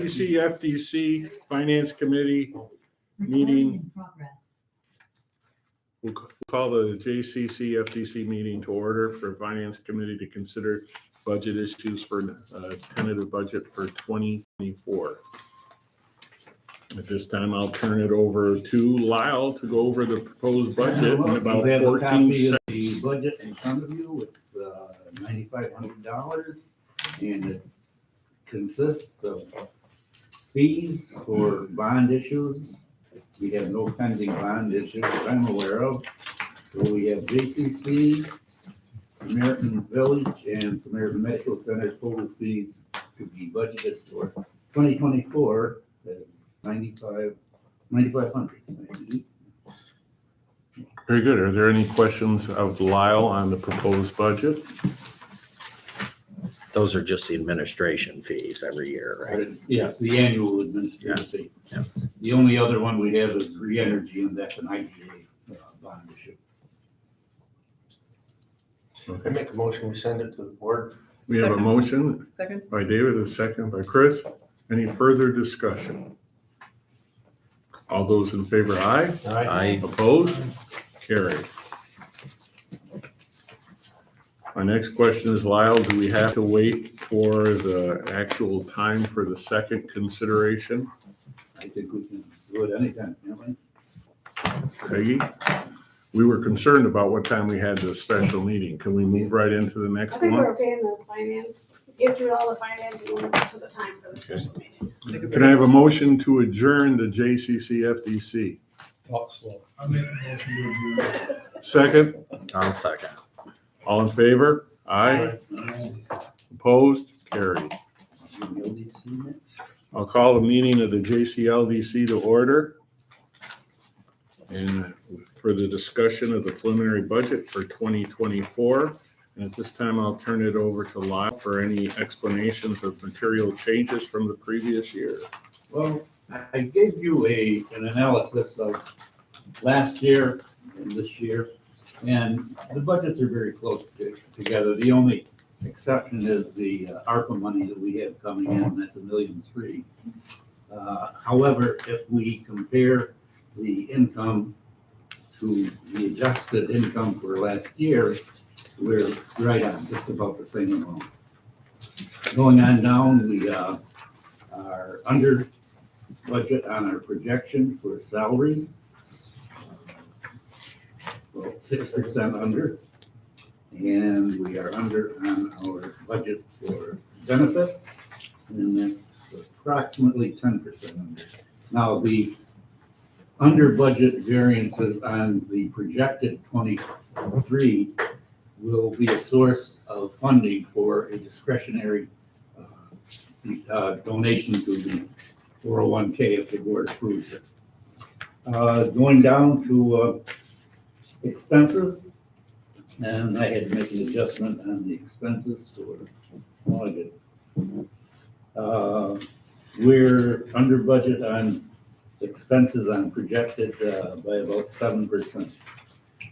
JCFDC Finance Committee meeting. We'll call the JCCFDC meeting to order for Finance Committee to consider budget issues for tentative budget for 2024. At this time, I'll turn it over to Lyle to go over the proposed budget in about 14 seconds. The budget in front of you, it's $9,500, and it consists of fees for bond issues. We have no pending bond issues that I'm aware of. So we have JCC, Samaritan Village, and Samaritan Medical Center total fees to be budgeted for 2024 is $9,500. Very good. Are there any questions of Lyle on the proposed budget? Those are just the administration fees every year, right? Yes, the annual administrative fee. Yeah. The only other one we have is re-energy, and that's an IGA bond issue. I make a motion, we send it to the board. We have a motion Second. by David, a second by Chris. Any further discussion? All those in favor, aye. I Opposed? Carried. My next question is, Lyle, do we have to wait for the actual time for the second consideration? I think we can do it anytime, can't we? Peggy? We were concerned about what time we had the special meeting. Can we move right into the I next think one? we're okay in the finance, get through all the finance and we'll get to the time for the special meeting. Can I have a motion to adjourn the JCCFDC? Talk slow. Second? I'll second. All in favor? Aye. Opposed? Carried. I'll call the meeting of the JCLDC to order. And for the discussion of the preliminary budget for 2024. And at this time, I'll turn it over to Lyle for any explanations of material changes from the previous year. Well, I gave you an analysis of last year and this year, and the budgets are very close together. The only exception is the ARPA money that we have coming in, that's $1.3 million. However, if we compare the income to the adjusted income for last year, we're right on just about the same amount. Going on down, we are under budget on our projection for salaries, about 6% under, and we are under on our budget for benefits, and that's approximately 10% under. Now, the under budget variances on the projected 23 will be a source of funding for a discretionary donation to the 401k if the board approves it. Going down to expenses, and I had to make an adjustment on the expenses for audit. We're under budget on expenses on projected by about 7%.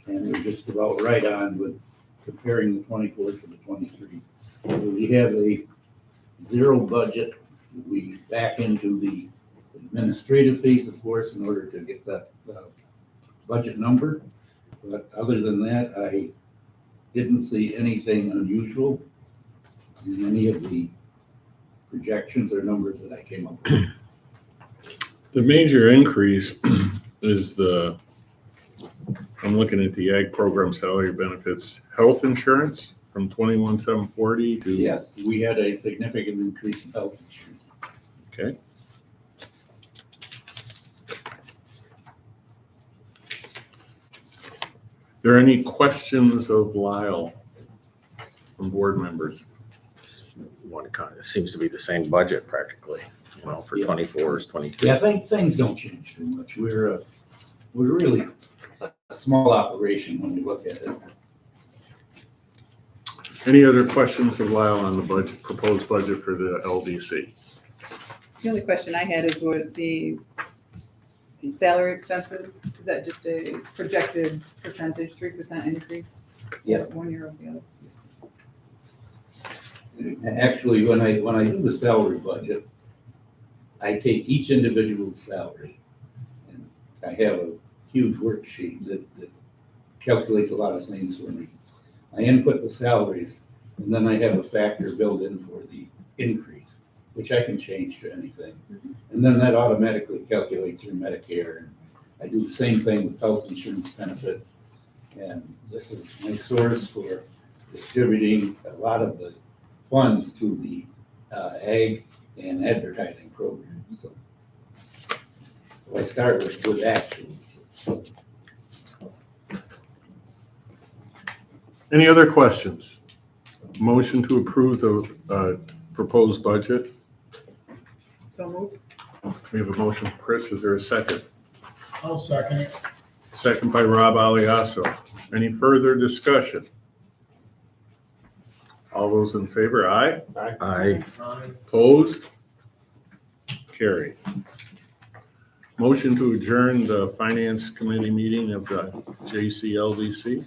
And we're just about right on with comparing the 24 to the 23. So we have a zero budget. We back into the administrative fees, of course, in order to get that budget number. But other than that, I didn't see anything unusual in any of the projections or numbers that I came up with. The major increase is I'm looking at the ag program salary benefits, health insurance from 21,740 to. Yes, we had a significant increase in health insurance. Okay. Are there any questions of Lyle from board members? It seems to be the same budget practically, for 24s, 22. Yeah, I think things don't change too much. We're really a small operation when we look at it. Any other questions of Lyle on the budget, proposed budget for the LDC? The only question I had is what the salary expenses, is that just a projected percentage, 3% increase? Yes. One year over the other? Actually, when I do the salary budget, I take each individual's salary, and I have a huge worksheet that calculates a lot of things for me. I input the salaries, and then I have a factor built in for the increase, which I can change to anything. And then that automatically calculates your Medicare. And I do the same thing with health insurance benefits. And this is my source for distributing a lot of the funds to the ag and advertising programs. So I start with actuals. Any other questions? Motion to approve the proposed budget. So moved. We have a motion from Chris. Is there a second? I'll second it. Second by Rob Aliasso. Any further discussion? All those in favor, aye. I, Opposed? Carried. Motion to adjourn the Finance Committee meeting of the JCLDC.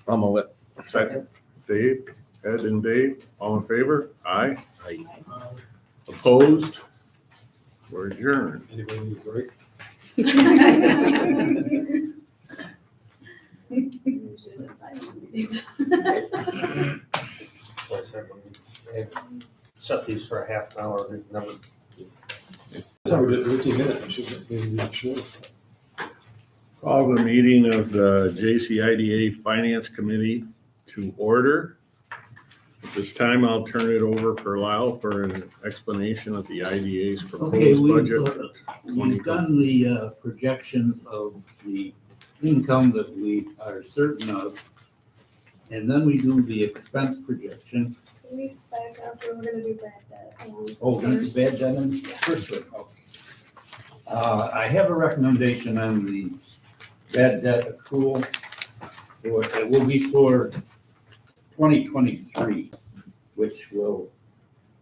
I'm a it. Second, Dave, Ed and Dave, all in favor? Aye. I. Opposed? We're adjourned. Anybody need a break? Set these for a half an hour, number. So we did 13 minutes, we should be short. Call the meeting of the JCIDA Finance Committee to order. At this time, I'll turn it over for Lyle for an explanation of the IDA's Okay, proposed budget. we've done the projections of the income that we are certain of. And then we do the expense projection. Can we back up, we're gonna do bad debt. Oh, that's bad debt in first. Okay. I have a recommendation on the bad debt accrual for, it will be for 2023, which will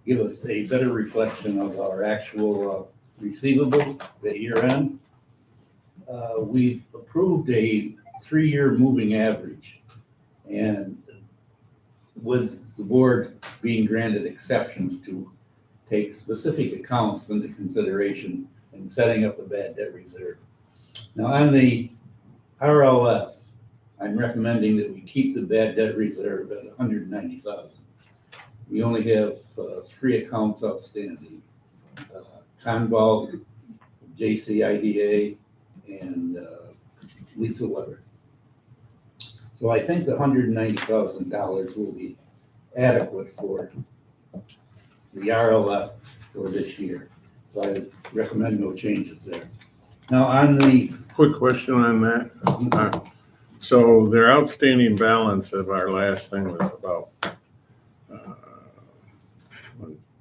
give us a better reflection of our actual receivables at year end. We've approved a 3-year moving average, and with the board being granted exceptions to take specific accounts into consideration in setting up a bad debt reserve. Now, on the RLF, I'm recommending that we keep the bad debt reserve at 190,000. We only have 3 accounts outstanding, Conval, JCIDA, and Lisa Weber. So I think the $190,000 will be adequate for the RLF for this year. So I recommend no changes there. Now on the, Quick question on that. So their outstanding balance of our last thing was about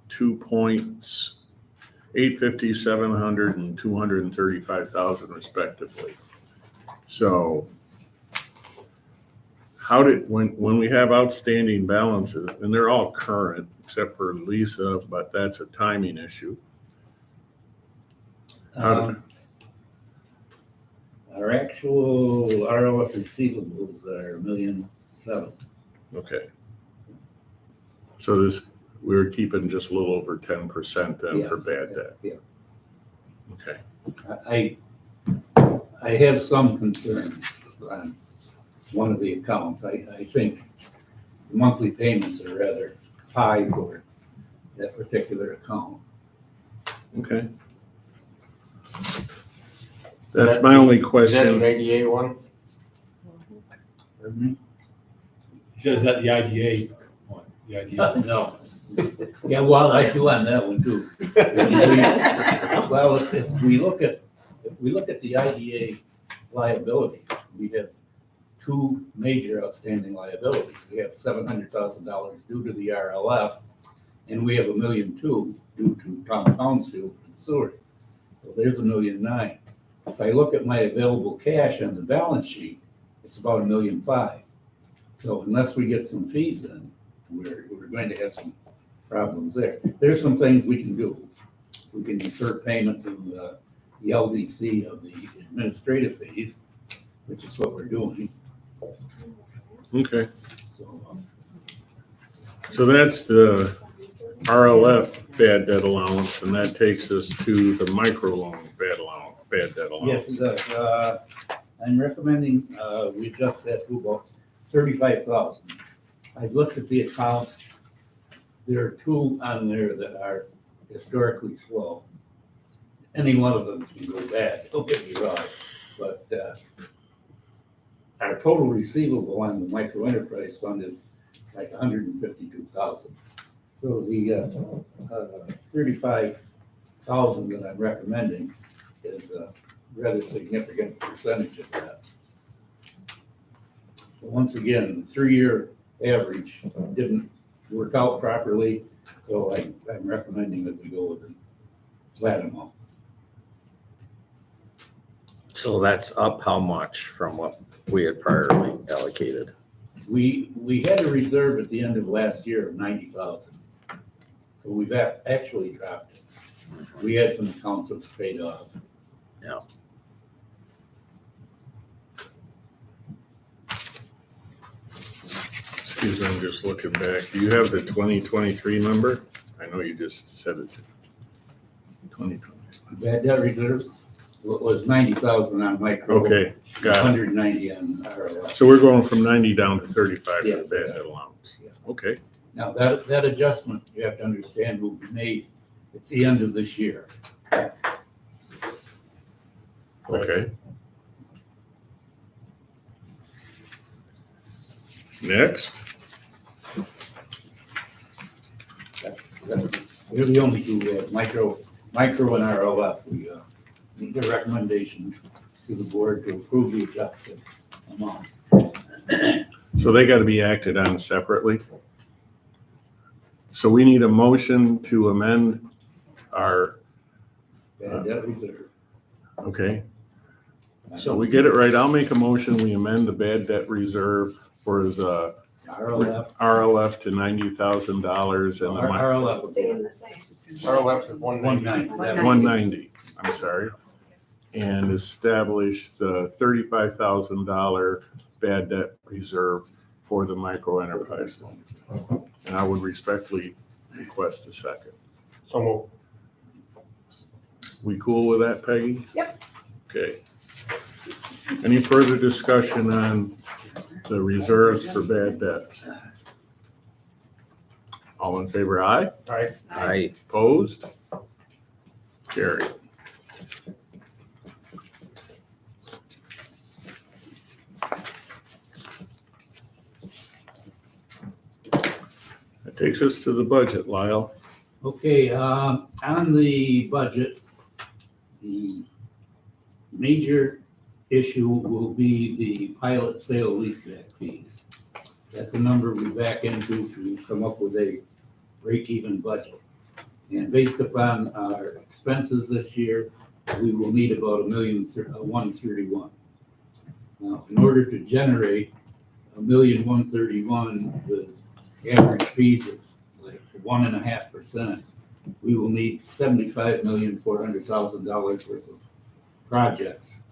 2 points, 850, 700, and 235,000 respectively. So how did, when we have outstanding balances, and they're all current except for Lisa, but that's a timing issue. our actual RLF receivables are $1,700,000. Okay. So this, we're keeping just a little over 10% then for bad debt. Yeah. Okay. I have some concerns on one of the accounts. I think the monthly payments are rather high for that particular account. Okay. That's my only Is that question. the ADA one? He said, is that the IDA one? The IDA? No. Yeah, well, I do on that one too. Well, if we look at the IDA liabilities, we have 2 major outstanding liabilities. We have $700,000 due to the RLF, and we have $1.2 million due to Tom Townsfield for the sewer. So there's $1.9 million. If I look at my available cash on the balance sheet, it's about $1.5 million. So unless we get some fees in, we're going to have some problems there. There's some things we can do. We can defer payment to the LDC of the administrative fees, which is what we're doing. Okay. So, So that's the RLF bad debt allowance, and that takes us to the microloan bad debt Yes, allowance. it does. I'm recommending, we adjust that to about 35,000. I've looked at the accounts. There are two on there that are historically slow. Any one of them can go bad, don't get me wrong, but, our total receivable on the micro enterprise fund is like 152,000. So the, 35,000 that I'm recommending is a rather significant percentage of that. But once again, the 3-year average didn't work out properly, so I'm recommending that we go with a flat amount. So that's up how much from what we had priorly allocated? We had a reserve at the end of last year of 90,000. So we've actually dropped it. We had some accounts that paid off. Yeah. Excuse me, I'm just looking back. Do you have the 2023 number? I know you just said it. 2020. Bad debt reserve was 90,000 on micro. Okay, got it. 190 on RLF. So we're going from 90 down to 35 for Yes. the bad debt allowance. Yeah. Okay, Now, that adjustment, you have to understand, will be made at the end of this year. okay. Next, We're the only two, we have micro and RLF. We need a recommendation to the board to approve the adjusted amounts. so they got to be acted on separately. So we need a motion to amend our, Bad debt reserve. okay. So we get it right. I'll make a motion. We amend the bad debt reserve for the RLF, RLF to $90,000 and the RLF, Staying the same. RLF is 190. 190, I'm sorry, and establish the $35,000 bad debt reserve for the micro enterprise loan. And I would respectfully request a second. So moved. We cool with that, Peggy? Yep. Okay. Any further discussion on the reserves for bad debts? All in favor, aye? All right, I, Opposed? Carried. That takes us to the budget, Lyle. Okay, on the budget, the major issue will be the pilot sale leaseback fees. That's a number we back into to come up with a break-even budget. And based upon our expenses this year, we will need about $1,131,000. Now, in order to generate $1,131,000 with average fees of like 1.5%, we will need $75,400,000 worth of projects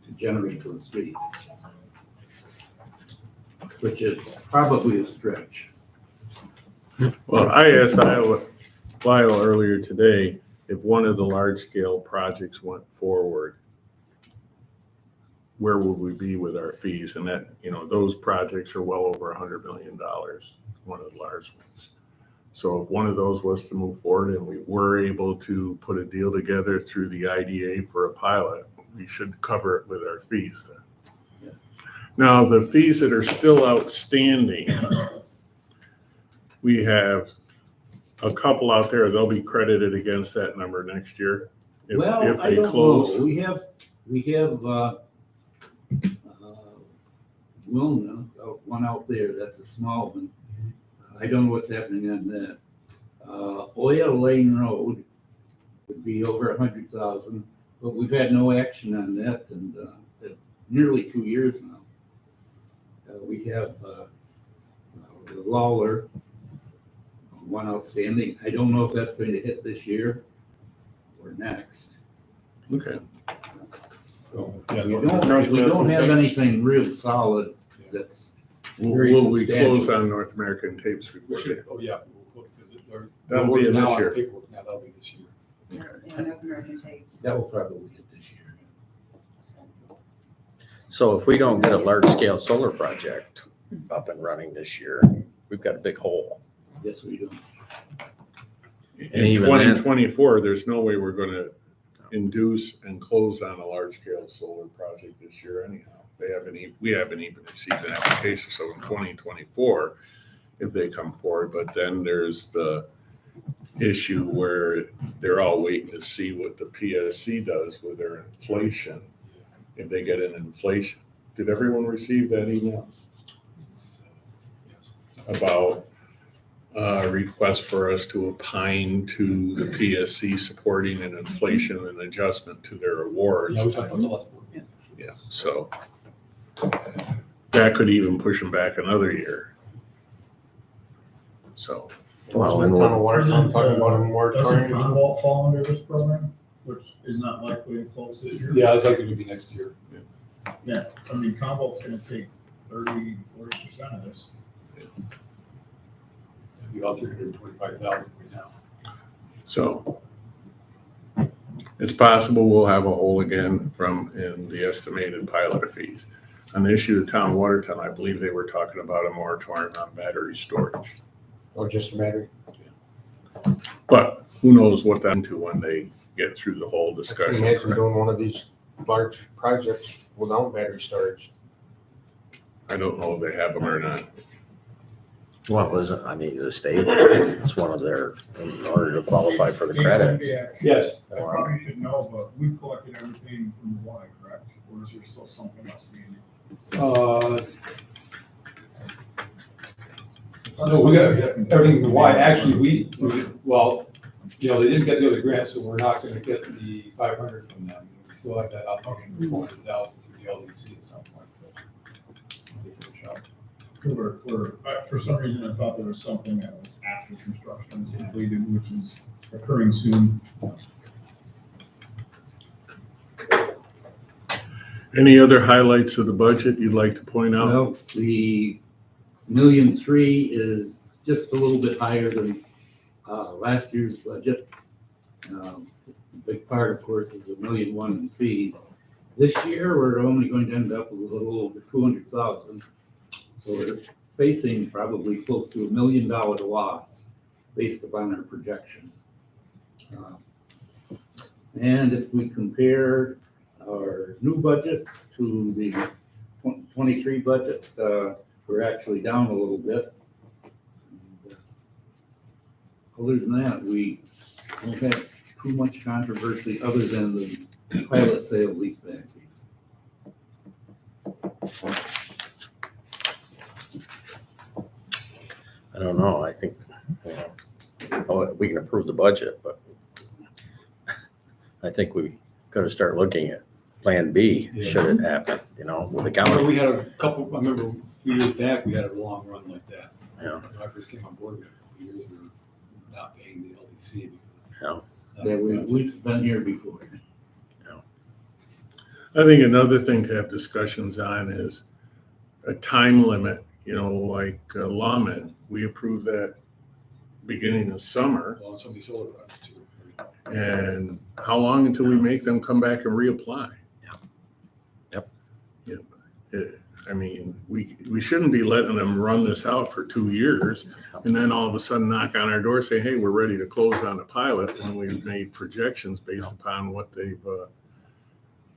to generate those fees, which is probably a stretch. Well, I asked Lyle earlier today if one of the large-scale projects went forward, where would we be with our fees? And that, those projects are well over $100 million, one of the large ones. So if one of those was to move forward and we were able to put a deal together through the IDA for a pilot, we should cover it with our fees then. Yeah. Now, the fees that are still outstanding, we have a couple out there, they'll be credited against that number next year. If I they don't close. know. We have Wilna, one out there, that's a small one. I don't know what's happening on that. Oil Lane Road would be over 100,000, but we've had no action on that in nearly 2 years now. We have the Lawler, one outstanding. I don't know if that's going to hit this year or next. Okay. So, yeah, We don't have anything real solid that's very Will we close substantial. on North American tapes We before should, oh, yeah, we'll- because or. That'll be now this on year. paperwork. Now, that'll be this year. North American tapes. That will probably hit this year. So if we don't get a large-scale solar project up and running this year, we've got a big hole. Yes, we do. In even then- 2024, there's no way we're gonna induce and close on a large-scale solar project this year anyhow. We haven't even received an application, so in 2024, if they come forward, but then there's the issue where they're all waiting to see what the PSC does with their inflation, if they get an inflation. Did everyone receive that email So, yes. about request for us to opine to the PSC supporting an inflation and adjustment to their awards? Yeah, we talked about the last board. Yeah, so that could even push them back another year. So, Well, Town and of Watertown talking about a Doesn't moratorium. Conval fall under this program, which is not likely to close this year? Yeah, it's likely to be next year. Yeah, I mean, Conval's gonna take 40% of this. It'll be about 325,000 right now. so it's possible we'll have a hole again in the estimated pilot fees. On the issue of town of Watertown, I believe they were talking about a moratorium on battery storage. Or just a matter. But who knows what that into when they get through the whole I can discussion. imagine doing one of these large projects without battery storage. I don't know if they have them or not. What was it? I mean, the state, it's one of their, in order to qualify for the credits. Yeah, Yes. I probably should know, but we've collected everything from the Y, correct? Or is there still something else needed? No, we got everything the Y. Actually, well, you know, they didn't get the other grant, so we're not gonna get the 500 from them. We still have that up, 400,000 for the LDC at some point. For some reason, I thought there was something that was after construction is completed, which is occurring soon. Any other highlights of the budget you'd like to point out? Well, the $1,000,003 is just a little bit higher than last year's budget. A big part, of course, is the $1,000,001 in fees. This year, we're only going to end up with a little over 200,000. So we're facing probably close to $1 million loss based upon our projections. And if we compare our new budget to the 23 budget, we're actually down a little bit. Other than that, we don't have too much controversy other than the pilot sale leaseback fees. I don't know, I think, we can approve the budget, but I think we gotta start looking at Plan B, should it happen, with the Well, county. we had a couple, I remember a few years back, we had a long run like that. Yeah. When I first came on board, we had a couple years, we were not paying the LDC. Yeah. Yeah, we've been here before. I think another thing to have discussions on is a time limit, like lawmen. We approved that beginning of summer. Well, on some of these solar projects too. And how long until we make them come back and reapply? Yep. I mean, we shouldn't be letting them run this out for 2 years and then all of a sudden knock on our door saying, hey, we're ready to close on the pilot when we've made projections based upon what they've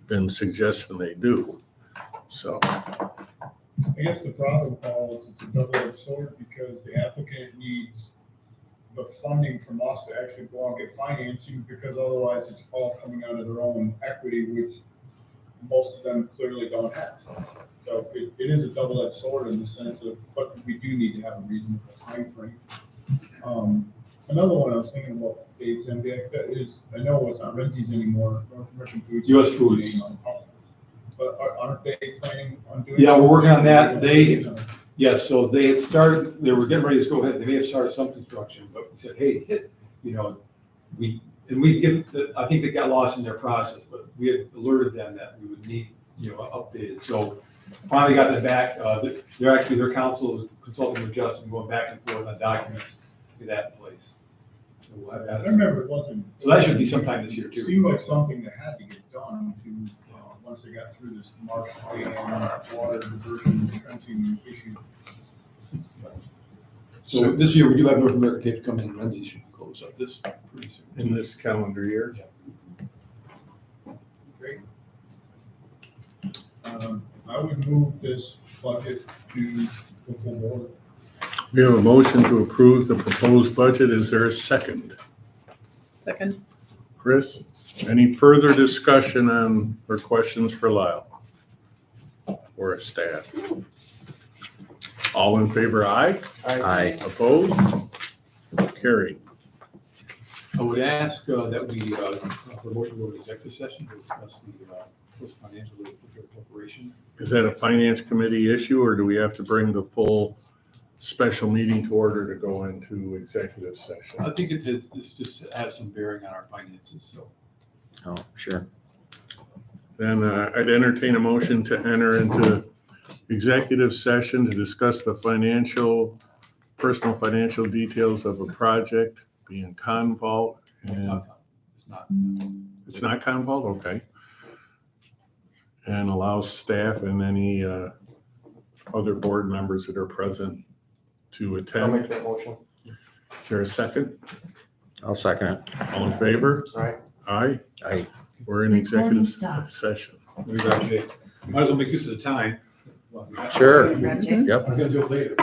been suggesting they do. So, I guess the problem, Paul, is it's a double-edged sword because the applicant needs the funding from us to actually go out and get financing, because otherwise it's all coming out of their own equity, which most of them clearly don't have. So it is a double-edged sword in the sense of, but we do need to have a reasonable timeframe. Another one I was thinking about, Dave Zembiak, that is, I know it's not Renzi's anymore, North American Foods. US Foods. But aren't they planning on doing? Yeah, we're working on that. Yes, so they had started, they were getting ready to go ahead, they may have started some construction, but we said, hey, I think they got lost in their process, but we had alerted them that we would need, updated. So finally got them back. Their council is consulting with Justin, going back and forth on documents to that in place. So we'll have I that. remember it wasn't. So that should be sometime this year It too. seemed like something that had to get done to, once they got through this marshland water diversion fencing issue. So this year, we do have North American tapes coming in, Lindsay should close up this pretty soon. In this calendar year. Great. I would move this budget to the full board. We have a motion to approve the proposed budget. Is there a second? Second? Chris, any further discussion on, or questions for Lyle? Or staff? All in favor, aye? Aye. Opposed? Carried. I would ask that we, for motion to go to executive session to discuss the post-financial corporation. Is that a finance committee issue, or do we have to bring the full special meeting to order to go into executive session? I think it's just has some bearing on our finances, so. Oh, sure. Then I'd entertain a motion to enter into executive session to discuss the personal financial details of a project being Convault. And It's not. it's not Convault, okay. And allows staff and any other board members that are present to I'll attend. make that motion. Is there a second? I'll second it. All in favor? All right. Aye. Aye. We're in executive session. Might as well make use of the time. Sure. Mhm. Yep. I was gonna do it later.